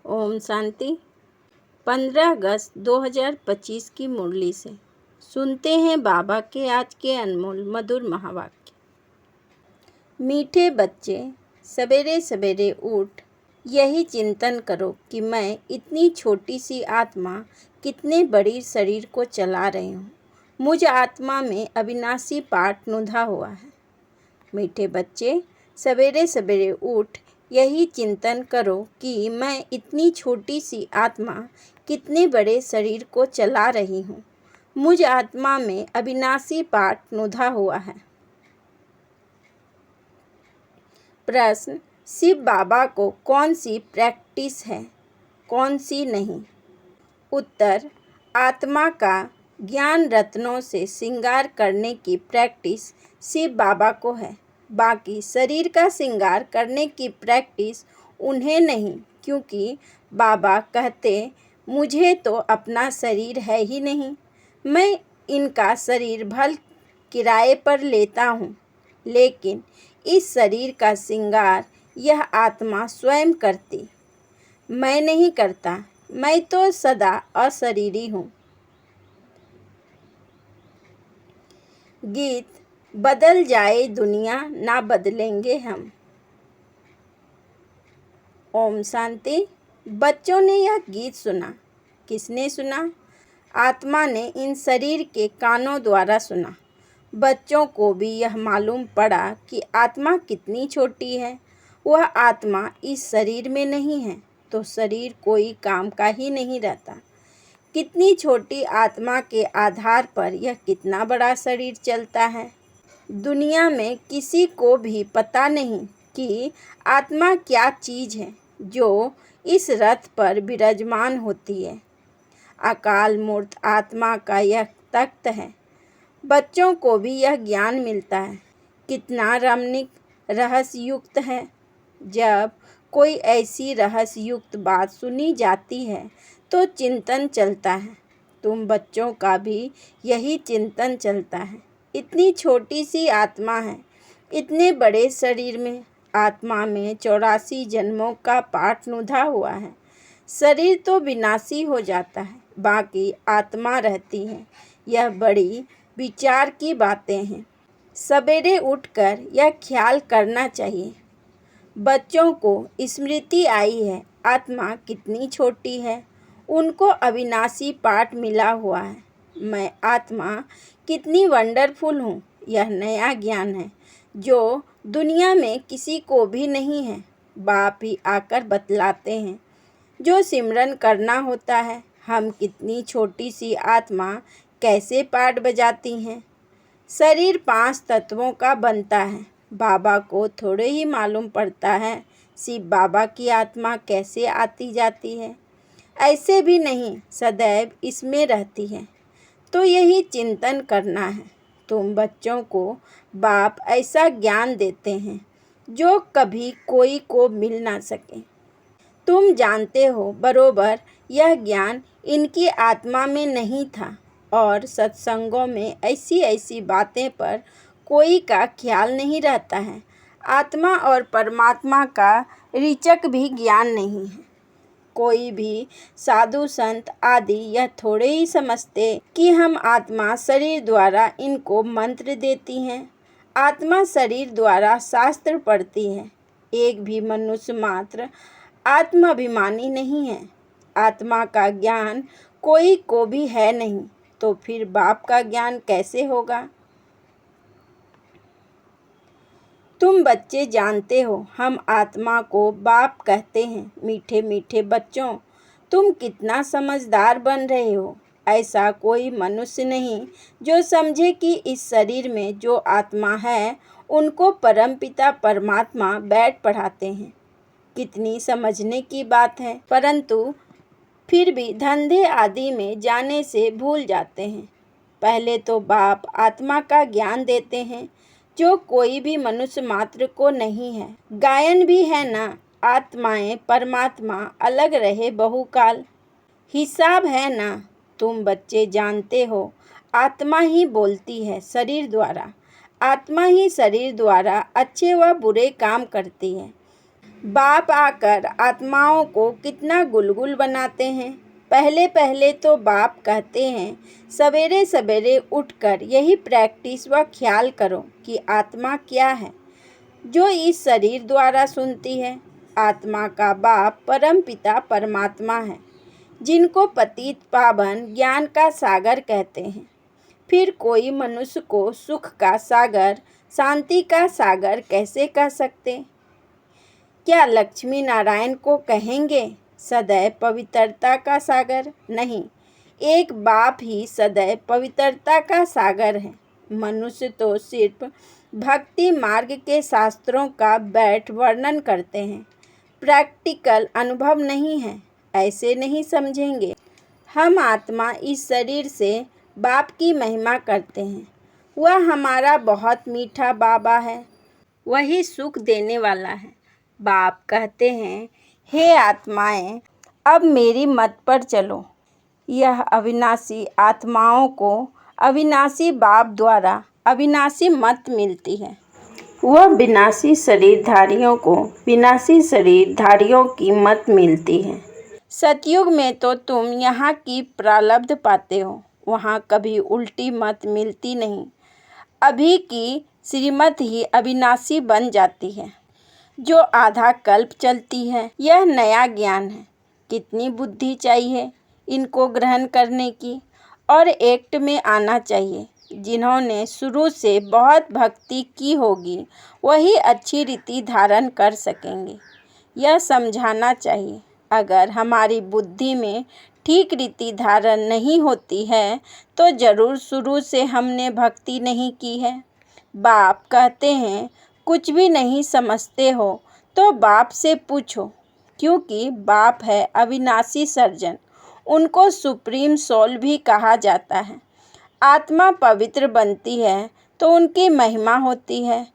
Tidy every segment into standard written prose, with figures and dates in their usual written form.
ओम शांति। 15 अगस्त 2025 की मुरली से सुनते हैं बाबा के आज के अनमोल मधुर महावाक्य। मीठे बच्चे, सवेरे सवेरे उठ यही चिंतन करो कि मैं इतनी छोटी सी आत्मा कितने बड़ी शरीर को चला रही हूँ। मुझ आत्मा में अविनाशी पाठ नुधा हुआ है। मीठे बच्चे, सवेरे सवेरे उठ यही चिंतन करो कि मैं इतनी छोटी सी आत्मा कितने बड़े शरीर को चला रही हूँ। मुझ आत्मा में अविनाशी पाठ नुधा हुआ है। प्रश्न: शिव बाबा को कौन सी प्रैक्टिस है, कौन सी नहीं? उत्तर: आत्मा का ज्ञान रत्नों से श्रृंगार करने की प्रैक्टिस शिव बाबा को है। बाकी शरीर का श्रृंगार करने की प्रैक्टिस उन्हें नहीं, क्योंकि बाबा कहते मुझे तो अपना शरीर है ही नहीं। मैं इनका शरीर भल किराए पर लेता हूँ, लेकिन इस शरीर का श्रृंगार यह आत्मा स्वयं करती, मैं नहीं करता। मैं तो सदा अशरीरी हूँ। गीत: बदल जाए दुनिया ना बदलेंगे हम। ओम शांति। बच्चों ने यह गीत सुना। किसने सुना? आत्मा ने इन शरीर के कानों द्वारा सुना। बच्चों को भी यह मालूम पड़ा कि आत्मा कितनी छोटी है। वह आत्मा इस शरीर में नहीं है तो शरीर कोई काम का ही नहीं रहता। कितनी छोटी आत्मा के आधार पर यह कितना बड़ा शरीर चलता है। दुनिया में किसी को भी पता नहीं कि आत्मा क्या चीज़ है जो इस रथ पर विराजमान होती है। अकाल मूर्त आत्मा का यह तख्त है। बच्चों को भी यह ज्ञान मिलता है। कितना रमणीक रहस्ययुक्त है। जब कोई ऐसी रहस्ययुक्त बात सुनी जाती है तो चिंतन चलता है। तुम बच्चों का भी यही चिंतन चलता है। इतनी छोटी सी आत्मा है, इतने बड़े शरीर में। आत्मा में 84 जन्मों का पाठ नुधा हुआ है। शरीर तो विनाशी हो जाता है, बाकी आत्मा रहती है। यह बड़ी विचार की बातें हैं। सवेरे उठकर यह ख्याल करना चाहिए। बच्चों को स्मृति आई है, आत्मा कितनी छोटी है। उनको अविनाशी पाठ मिला हुआ है। मैं आत्मा कितनी वंडरफुल हूँ। यह नया ज्ञान है जो दुनिया में किसी को भी नहीं है। बाप ही आकर बतलाते हैं जो सिमरन करना होता है। हम कितनी छोटी सी आत्मा कैसे पाठ बजाती हैं। शरीर 5 तत्वों का बनता है। बाबा को थोड़े ही मालूम पड़ता है शिव बाबा की आत्मा कैसे आती जाती है। ऐसे भी नहीं, सदैव इसमें रहती है। तो यही चिंतन करना है। तुम बच्चों को बाप ऐसा ज्ञान देते हैं जो कभी कोई को मिल ना सके। तुम जानते हो बरोबर यह ज्ञान इनकी आत्मा में नहीं था, और सत्संगों में ऐसी ऐसी बातें पर कोई का ख्याल नहीं रहता है। आत्मा और परमात्मा का रीचक भी ज्ञान नहीं है। कोई भी साधु संत आदि यह थोड़े ही समझते कि हम आत्मा शरीर द्वारा इनको मंत्र देती हैं। आत्मा शरीर द्वारा शास्त्र पढ़ती है। एक भी मनुष्य मात्र आत्माभिमानी नहीं है। आत्मा का ज्ञान कोई को भी है नहीं, तो फिर बाप का ज्ञान कैसे होगा? तुम बच्चे जानते हो हम आत्मा को बाप कहते हैं। मीठे मीठे बच्चों, तुम कितना समझदार बन रहे हो। ऐसा कोई मनुष्य नहीं जो समझे कि इस शरीर में जो आत्मा है उनको परमपिता परमात्मा बैठ पढ़ाते हैं। कितनी समझने की बात है, परंतु फिर भी धंधे आदि में जाने से भूल जाते हैं। पहले तो बाप आत्मा का ज्ञान देते हैं जो कोई भी मनुष्य मात्र को नहीं है। गायन भी है ना, आत्माएं परमात्मा अलग रहे बहुकाल। हिसाब है ना। तुम बच्चे जानते हो आत्मा ही बोलती है शरीर द्वारा। आत्मा ही शरीर द्वारा अच्छे व बुरे काम करती है। बाप आकर आत्माओं को कितना गुलगुल बनाते हैं। पहले पहले तो बाप कहते हैं सवेरे सवेरे उठकर यही प्रैक्टिस व ख्याल करो कि आत्मा क्या है जो इस शरीर द्वारा सुनती है। आत्मा का बाप परमपिता परमात्मा है, जिनको पतित पावन ज्ञान का सागर कहते हैं। फिर कोई मनुष्य को सुख का सागर, शांति का सागर कैसे कह सकते? क्या लक्ष्मी नारायण को कहेंगे सदैव पवित्रता का सागर? नहीं, एक बाप ही सदैव पवित्रता का सागर है। मनुष्य तो सिर्फ भक्ति मार्ग के शास्त्रों का बैठ वर्णन करते हैं, प्रैक्टिकल अनुभव नहीं है। ऐसे नहीं समझेंगे। हम आत्मा इस शरीर से बाप की महिमा करते हैं। वह हमारा बहुत मीठा बाबा है, वही सुख देने वाला है। बाप कहते हैं, हे आत्माएं, अब मेरी मत पर चलो। यह अविनाशी आत्माओं को अविनाशी बाप द्वारा अविनाशी मत मिलती है। वह विनाशी शरीरधारियों को विनाशी शरीरधारियों की मत मिलती है। सतयुग में तो तुम यहाँ की प्रारब्ध पाते हो, वहाँ कभी उल्टी मत मिलती नहीं। अभी की श्रीमत ही अविनाशी बन जाती है, जो आधा कल्प चलती है। यह नया ज्ञान है। कितनी बुद्धि चाहिए इनको ग्रहण करने की, और एक्ट में आना चाहिए। जिन्होंने शुरू से बहुत भक्ति की होगी वही अच्छी रीति धारण कर सकेंगे। यह समझाना चाहिए। अगर हमारी बुद्धि में ठीक रीति धारण नहीं होती है तो ज़रूर शुरू से हमने भक्ति नहीं की है। बाप कहते हैं कुछ भी नहीं समझते हो तो बाप से पूछो, क्योंकि बाप है अविनाशी सर्जन। उनको सुप्रीम सोल भी कहा जाता है। आत्मा पवित्र बनती है तो उनकी महिमा होती है।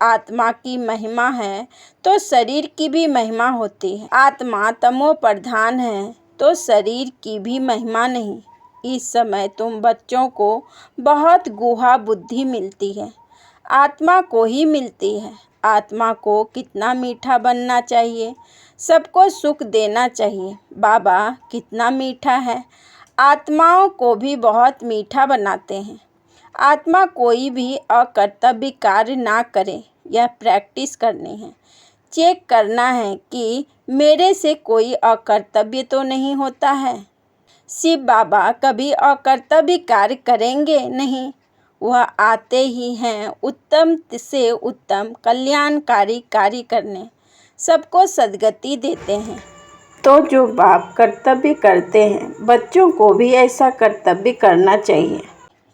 आत्मा की महिमा है तो शरीर की भी महिमा होती है। आत्मा तमो प्रधान है तो शरीर की भी महिमा नहीं। इस समय तुम बच्चों को बहुत गुहा बुद्धि मिलती है, आत्मा को ही मिलती है। आत्मा को कितना मीठा बनना चाहिए, सबको सुख देना चाहिए। बाबा कितना मीठा है, आत्माओं को भी बहुत मीठा बनाते हैं। आत्मा कोई भी अकर्तव्य कार्य ना करे, यह प्रैक्टिस करनी है। चेक करना है कि मेरे से कोई अकर्तव्य तो नहीं होता है। शिव बाबा कभी अकर्तव्य कार्य करेंगे नहीं। वह आते ही हैं उत्तम से उत्तम कल्याणकारी कार्य करने, सबको सद्गति देते हैं। तो जो बाप कर्तव्य करते हैं बच्चों को भी ऐसा कर्तव्य करना चाहिए।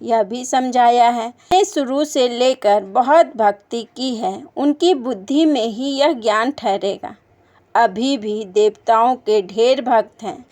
यह भी समझाया है। मैंने शुरू से लेकर बहुत भक्ति की है, उनकी बुद्धि में ही यह ज्ञान ठहरेगा। अभी भी देवताओं के ढेर भक्त हैं,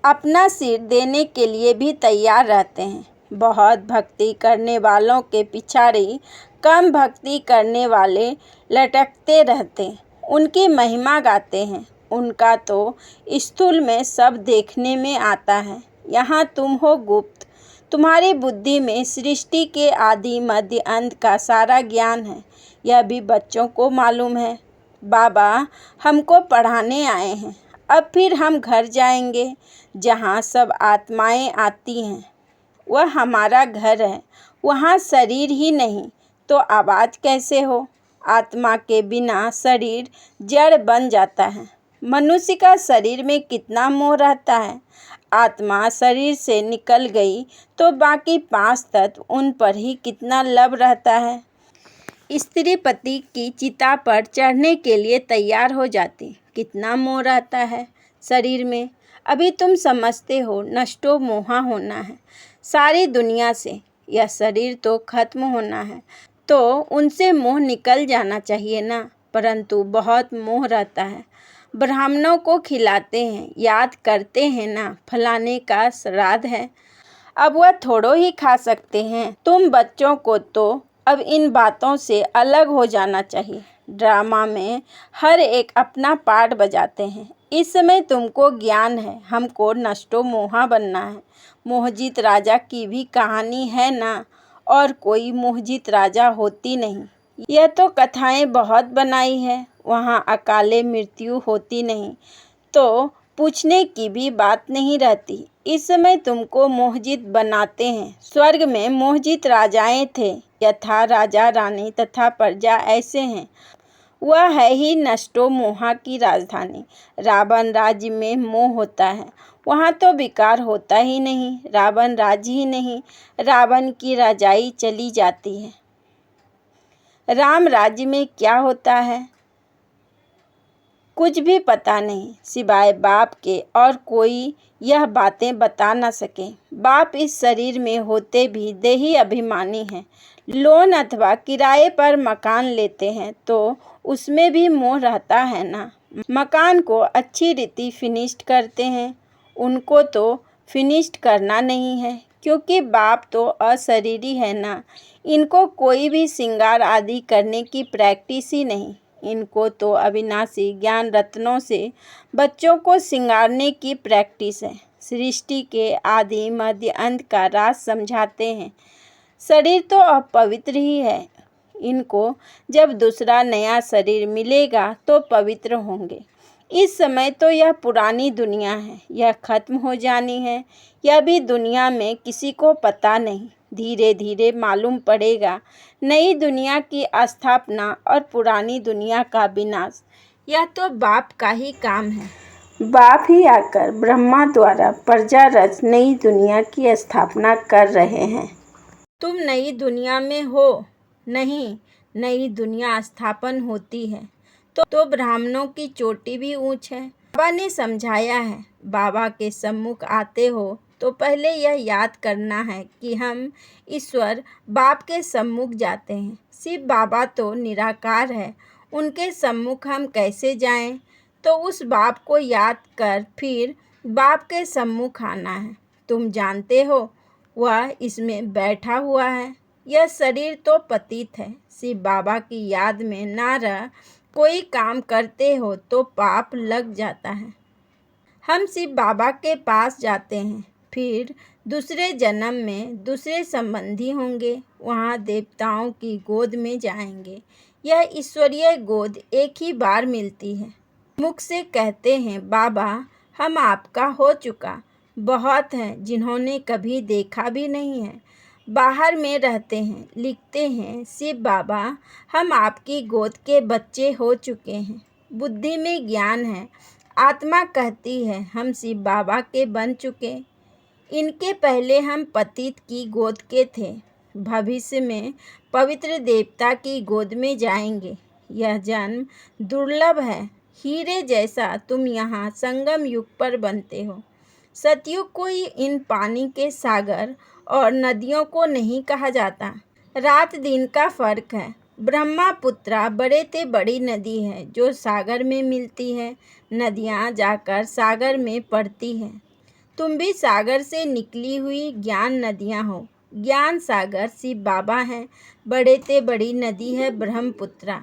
अपना सिर देने के लिए भी तैयार रहते हैं। बहुत भक्ति करने वालों के पिछाड़ी कम भक्ति करने वाले लटकते रहते, उनकी महिमा गाते हैं। उनका तो स्थूल में सब देखने में आता है। यहाँ तुम हो गुप्त, तुम्हारी बुद्धि में सृष्टि के आदि मध्य अंत का सारा ज्ञान है। यह भी बच्चों को मालूम है। बाबा हमको पढ़ाने आए हैं, अब फिर हम घर जाएंगे जहाँ सब आत्माएं आती हैं। वह हमारा घर है, वहाँ शरीर ही नहीं तो आवाज़ कैसे हो? आत्मा के बिना शरीर जड़ बन जाता है। मनुष्य का शरीर में कितना मोह रहता है। आत्मा शरीर से निकल गई तो बाकी 5 तत्व उन पर ही कितना लब रहता है। स्त्री पति की चिता पर चढ़ने के लिए तैयार हो जाती, कितना मोह रहता है शरीर में। अभी तुम समझते हो नष्टो मोहा होना है सारी दुनिया से। यह शरीर तो खत्म होना है, तो उनसे मोह निकल जाना चाहिए ना। परंतु बहुत मोह रहता है। ब्राह्मणों को खिलाते हैं, याद करते हैं ना फलाने का श्राद्ध है, अब वह थोड़ो ही खा सकते हैं। तुम बच्चों को तो अब इन बातों से अलग हो जाना चाहिए। ड्रामा में हर एक अपना पार्ट बजाते हैं। इस समय तुमको ज्ञान है, हमको नष्टो मोहा बनना है। मोहजित राजा की भी कहानी है ना, और कोई मोहजित राजा होती नहीं। यह तो कथाएं बहुत बनाई है, वहाँ अकाले मृत्यु होती नहीं तो पूछने की भी बात नहीं रहती। इस समय तुमको मोहजित बनाते हैं। स्वर्ग में मोहजित राजाएं थे, यथा राजा रानी तथा प्रजा ऐसे हैं। वह है ही नष्टो मोहा की राजधानी। रावण राज्य में मोह होता है, वहाँ तो विकार होता ही नहीं। रावण राज्य ही नहीं, रावण की राजाई चली जाती है। राम राज्य में क्या होता है कुछ भी पता नहीं, सिवाय बाप के और कोई यह बातें बता न सके। बाप इस शरीर में होते भी देही अभिमानी हैं। लोन अथवा किराए पर मकान लेते हैं तो उसमें भी मोह रहता है ना। मकान को अच्छी रीति फिनिश्ड करते हैं, उनको तो फिनिश्ड करना नहीं है, क्योंकि बाप तो अशरीरी है ना। इनको कोई भी श्रृंगार आदि करने की प्रैक्टिस ही नहीं। इनको तो अविनाशी ज्ञान रत्नों से बच्चों को सिंगारने की प्रैक्टिस है। सृष्टि के आदि मध्य अंत का राज समझाते हैं। शरीर तो अपवित्र ही है, इनको जब दूसरा नया शरीर मिलेगा तो पवित्र होंगे। इस समय तो यह पुरानी दुनिया है, यह खत्म हो जानी है। यह भी दुनिया में किसी को पता नहीं। धीरे धीरे मालूम पड़ेगा नई दुनिया की स्थापना और पुरानी दुनिया का विनाश। यह तो बाप का ही काम है। बाप ही आकर ब्रह्मा द्वारा प्रजा रच नई दुनिया की स्थापना कर रहे हैं। तुम नई दुनिया में हो नहीं, नई दुनिया स्थापन होती है तो ब्राह्मणों की चोटी भी ऊंच है। बाबा ने समझाया है, बाबा के सम्मुख आते हो तो पहले यह याद करना है कि हम ईश्वर बाप के सम्मुख जाते हैं। शिव बाबा तो निराकार है, उनके सम्मुख हम कैसे जाएं? तो उस बाप को याद कर फिर बाप के सम्मुख आना है। तुम जानते हो वह इसमें बैठा हुआ है। यह शरीर तो पतित है। शिव बाबा की याद में ना रह कोई काम करते हो तो पाप लग जाता है। हम शिव बाबा के पास जाते हैं, फिर दूसरे जन्म में दूसरे संबंधी होंगे, वहाँ देवताओं की गोद में जाएंगे। यह ईश्वरीय गोद एक ही बार मिलती है। मुख से कहते हैं बाबा हम आपका हो चुका। बहुत हैं जिन्होंने कभी देखा भी नहीं है, बाहर में रहते हैं, लिखते हैं शिव बाबा हम आपकी गोद के बच्चे हो चुके हैं। बुद्धि में ज्ञान है, आत्मा कहती है हम शिव बाबा के बन चुके। इनके पहले हम पतित की गोद के थे, भविष्य में पवित्र देवता की गोद में जाएंगे। यह जन्म दुर्लभ है, हीरे जैसा तुम यहाँ संगम युग पर बनते हो। सतयुग को इन पानी के सागर और नदियों को नहीं कहा जाता। रात दिन का फर्क है। ब्रह्मपुत्रा बड़े से बड़ी नदी है जो सागर में मिलती है। नदियाँ जाकर सागर में पड़ती हैं। तुम भी सागर से निकली हुई ज्ञान नदियाँ हो। ज्ञान सागर शिव बाबा हैं। बड़े से बड़ी नदी है ब्रह्मपुत्रा।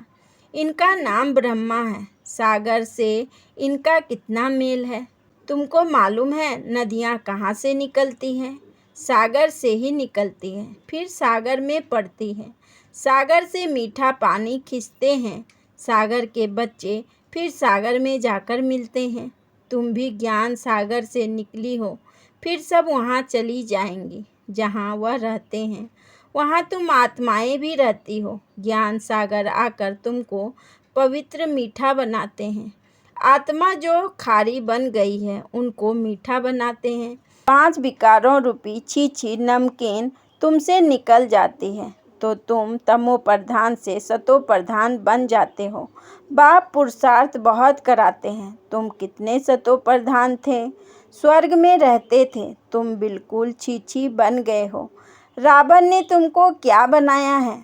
इनका नाम ब्रह्मा है। सागर से इनका कितना मेल है तुमको मालूम है? नदियाँ कहाँ से निकलती हैं? सागर से ही निकलती हैं, फिर सागर में पड़ती हैं। सागर से मीठा पानी खींचते हैं। सागर के बच्चे फिर सागर में जाकर मिलते हैं। तुम भी ज्ञान सागर से निकली हो, फिर सब वहाँ चली जाएंगी जहाँ वह रहते हैं। वहाँ तुम आत्माएं भी रहती हो। ज्ञान सागर आकर तुमको पवित्र मीठा बनाते हैं। आत्मा जो खारी बन गई है उनको मीठा बनाते हैं। 5 विकारों रूपी छीछी नमकीन तुमसे निकल जाती है तो तुम तमो प्रधान से सतो प्रधान बन जाते हो। बाप पुरुषार्थ बहुत कराते हैं। तुम कितने सतो प्रधान थे, स्वर्ग में रहते थे, तुम बिल्कुल छीछी बन गए हो। रावण ने तुमको क्या बनाया है?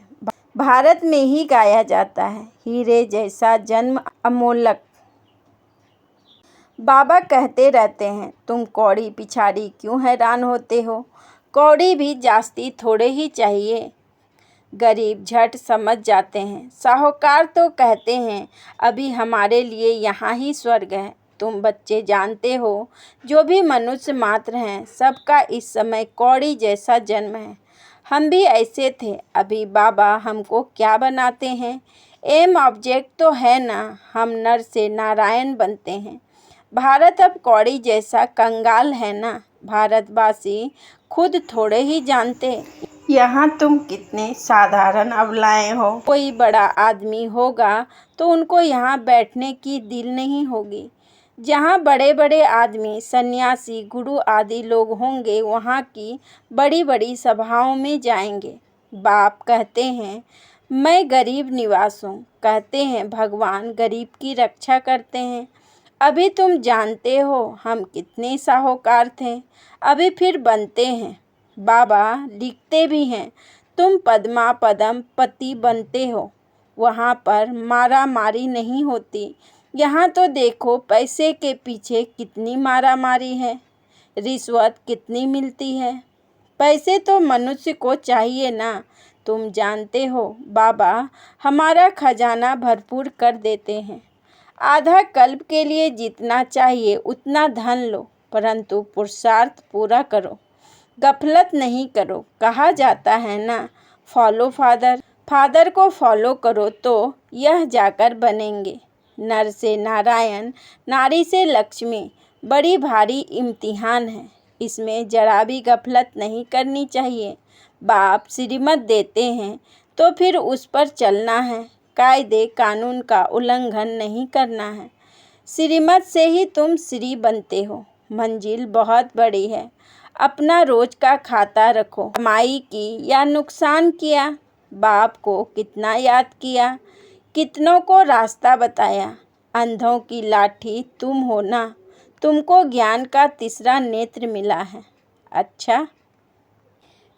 भारत में ही गाया जाता है, हीरे जैसा जन्म अमोलक। बाबा कहते रहते हैं तुम कौड़ी पिछाड़ी क्यों हैरान होते हो? कौड़ी भी जास्ती थोड़े ही चाहिए, गरीब झट समझ जाते हैं। साहूकार तो कहते हैं अभी हमारे लिए यहाँ ही स्वर्ग है। तुम बच्चे जानते हो जो भी मनुष्य मात्र हैं सबका इस समय कौड़ी जैसा जन्म है। हम भी ऐसे थे, अभी बाबा हमको क्या बनाते हैं। एम ऑब्जेक्ट तो है ना, हम नर से नारायण बनते हैं। भारत अब कौड़ी जैसा कंगाल है ना, भारतवासी खुद थोड़े ही जानते यहाँ तुम कितने साधारण अबलाएं हो। कोई बड़ा आदमी होगा तो उनको यहाँ बैठने की दिल नहीं होगी। जहाँ बड़े बड़े आदमी, सन्यासी, गुरु आदि लोग होंगे, वहाँ की बड़ी बड़ी सभाओं में जाएंगे। बाप कहते हैं मैं गरीब निवास हूँ, कहते हैं भगवान गरीब की रक्षा करते हैं। अभी तुम जानते हो हम कितने साहूकार थे, अभी फिर बनते हैं। बाबा लिखते भी हैं तुम पद्मा पदम पति बनते हो। वहाँ पर मारा मारी नहीं होती, यहाँ तो देखो पैसे के पीछे कितनी मारा मारी है, रिश्वत कितनी मिलती है। पैसे तो मनुष्य को चाहिए ना, तुम जानते हो बाबा हमारा खजाना भरपूर कर देते हैं। आधा कल्प के लिए जितना चाहिए उतना धन लो, परंतु पुरुषार्थ पूरा करो, गफलत नहीं करो। कहा जाता है ना, फॉलो फादर, फादर को फॉलो करो तो यह जाकर बनेंगे नर से नारायण, नारी से लक्ष्मी। बड़ी भारी इम्तिहान है, इसमें जरा भी गफलत नहीं करनी चाहिए। बाप श्रीमत देते हैं तो फिर उस पर चलना है, कायदे कानून का उल्लंघन नहीं करना है। श्रीमत से ही तुम श्री बनते हो। मंजिल बहुत बड़ी है, अपना रोज का खाता रखो, कमाई की या नुकसान किया, बाप को कितना याद किया, कितनों को रास्ता बताया। अंधों की लाठी तुम हो ना, तुमको ज्ञान का तीसरा नेत्र मिला है। अच्छा,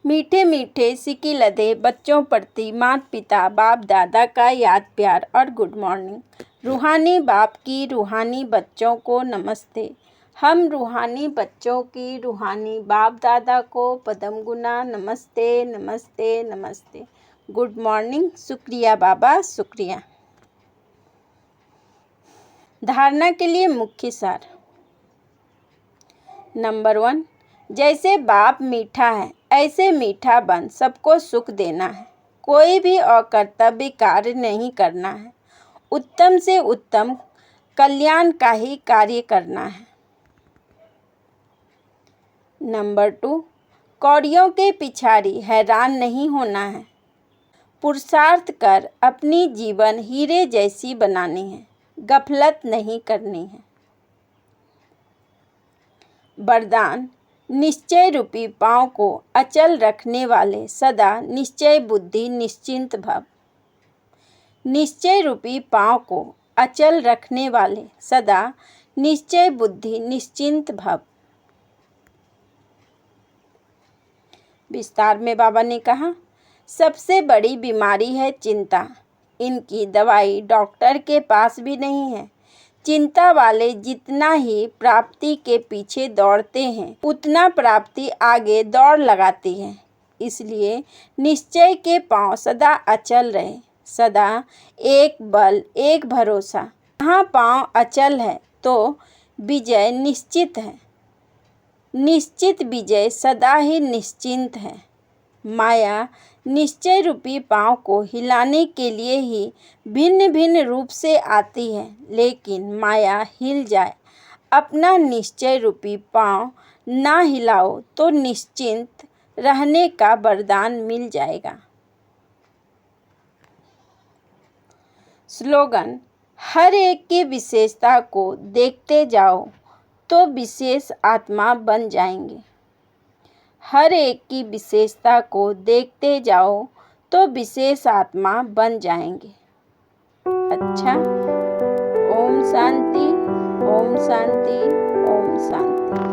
मीठे मीठे सिकी लदे बच्चों प्रति माता पिता बाप दादा का याद प्यार और गुड मॉर्निंग। रूहानी बाप की रूहानी बच्चों को नमस्ते। हम रूहानी बच्चों की रूहानी बाप दादा को पदम गुना नमस्ते नमस्ते नमस्ते। Good morning. शुक्रिया बाबा, शुक्रिया। धारणा के लिए मुख्य सार। नंबर 1, जैसे बाप मीठा है ऐसे मीठा बन सबको सुख देना है। कोई भी अकर्तव्य कार्य नहीं करना है, उत्तम से उत्तम कल्याण का ही कार्य करना है। नंबर 2, कौड़ियों के पिछाड़ी हैरान नहीं होना है, पुरुषार्थ कर अपनी जीवन हीरे जैसी बनानी है, गफलत नहीं करनी है। वरदान, निश्चय रूपी पाँव को अचल रखने वाले सदा निश्चय बुद्धि निश्चिंत भव। निश्चय रूपी पाँव को अचल रखने वाले सदा निश्चय बुद्धि निश्चिंत भव। विस्तार में बाबा ने कहा, सबसे बड़ी बीमारी है चिंता। इनकी दवाई डॉक्टर के पास भी नहीं है। चिंता वाले जितना ही प्राप्ति के पीछे दौड़ते हैं, उतना प्राप्ति आगे दौड़ लगाती है। इसलिए निश्चय के पांव सदा अचल रहे, सदा एक बल एक भरोसा। जहाँ पांव अचल है तो विजय निश्चित है, निश्चित विजय सदा ही निश्चिंत है। माया निश्चय रूपी पाँव को हिलाने के लिए ही भिन्न भिन्न रूप से आती है, लेकिन माया हिल जाए, अपना निश्चय रूपी पाँव ना हिलाओ तो निश्चिंत रहने का वरदान मिल जाएगा। स्लोगन, हर एक की विशेषता को देखते जाओ तो विशेष आत्मा बन जाएंगे। हर एक की विशेषता को देखते जाओ तो विशेष आत्मा बन जाएंगे। अच्छा, ओम शांति, ओम शांति, ओम शांति।